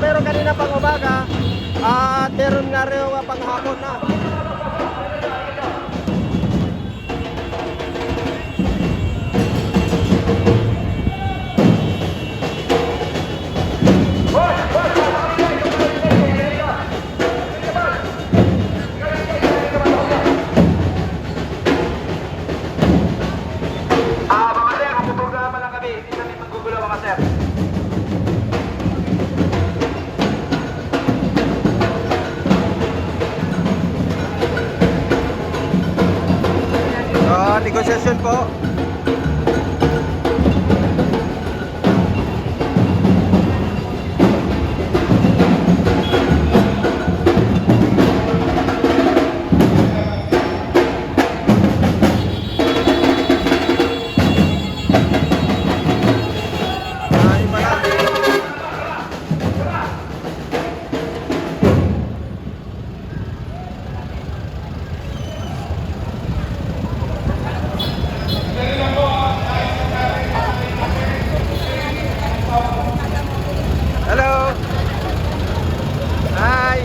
meron kanina pang umaga at meron nga rin pang hapon na. Negosasyon po. Hello. Hi.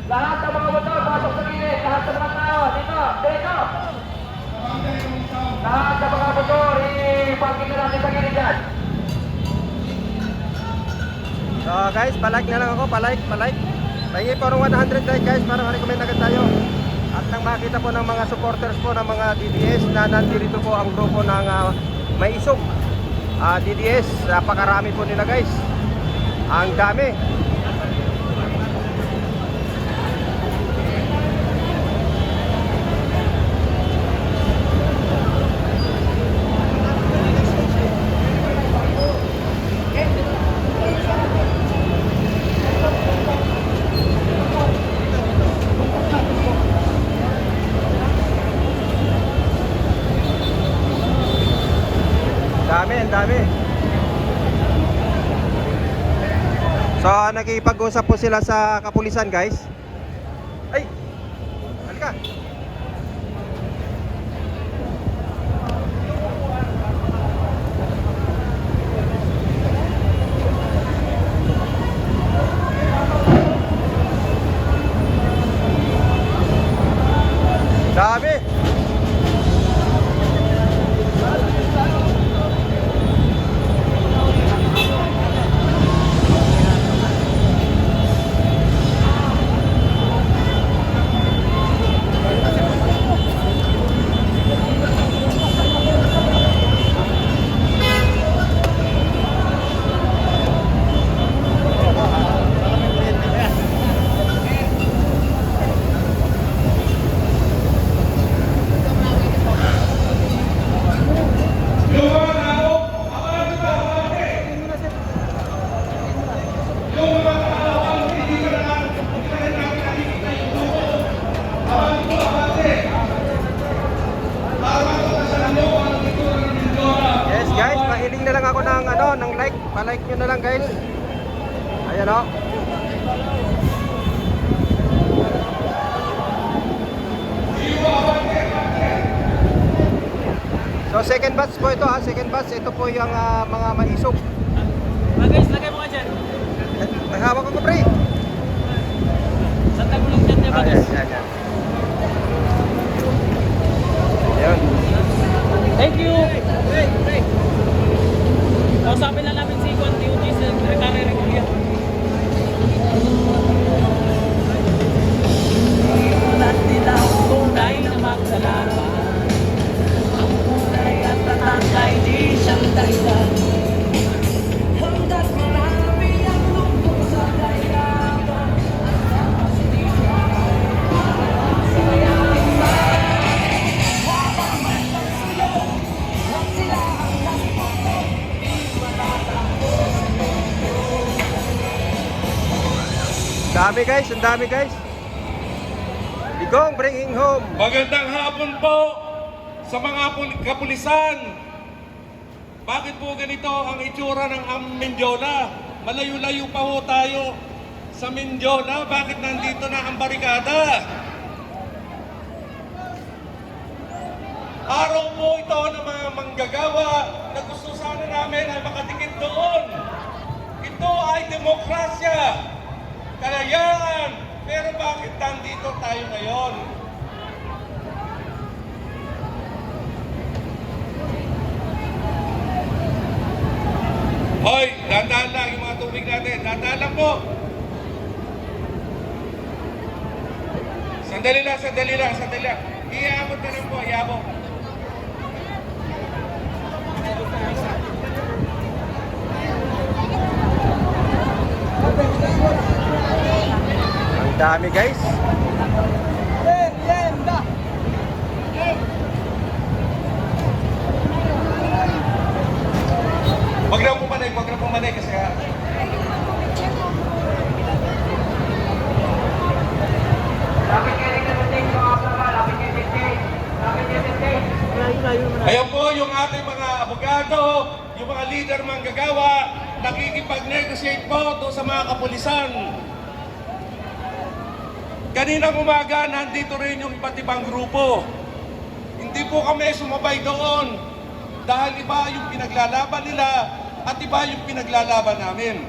Lahat ng mga motor, pasok sa gilid. Lahat ng mga tao, dito, dito. Lahat ng mga motor, i-parking na natin sa gilid dyan. So guys, palike na lang ako, palike. Pahingi po ng 100 like guys para ma-recommend agad tayo. At nang makita po ng mga supporters po ng mga DDS na nandito po ang grupo ng May Isog. DDS, napakarami po nila guys. Ang dami. Ang dami. So nakipag-usap po sila sa kapulisan guys. Ay! Halika! Dami! Pa-like nyo na lang guys. Ayan o. So second batch po ito ha. Second batch. Ito po yung mga maisog. Guys, lagay mo ka dyan. Naghawak ko pre. Sa tagulong dyan diba guys? Yan. Ayan. Thank you. Kausapin lang namin si Juan Duty sa Secretary Regulia. At nila ang tunay na magsalamat. Ang tunay at tatangay di siyang dahilan. Hanggat marami ang lungkot sa dahilan. At hindi maaaring maaaring Dami guys, ang dami guys. Digong bringing home. Magandang hapon po sa mga kapulisan. Bakit po ganito ang itsura ng Mendiola? Malayo-layo pa ho tayo sa Mendiola. Bakit nandito na ang barikada? Araw po ito ng mga manggagawa na gusto sana namin ay makatikit doon. Ito ay demokrasya, kalayaan. Pero bakit nandito tayo ngayon? Hoy, dandaan lang yung mga tubig natin. Dandaan lang po. Sandali lang, sandali lang, sandali lang. Iabot na lang po, iabot. Ang dami guys. Wag na pumanay kasi Lapit kayo rin sa stage, mga kasama. Lapit kayo sa stage. Lapit kayo sa stage. ayan po yung ating mga abogado, yung mga leader manggagawa, nakikipag-negotiate po doon sa mga kapulisan. Kaninang umaga, nandito rin yung iba't ibang grupo. Hindi po kami sumabay doon dahil iba yung pinaglalaban nila at iba yung pinaglalaban namin.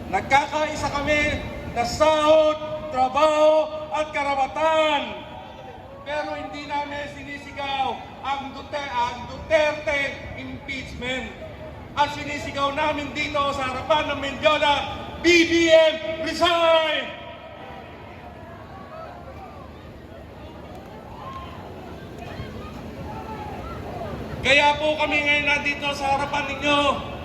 Nagkakaisa kami na sahod, trabaho at karapatan. Pero hindi namin sinisigaw ang Duterte impeachment. Ang sinisigaw namin dito sa harapan ng Mendiola, BBM resign! Kaya po kami ngayon nandito sa harapan ninyo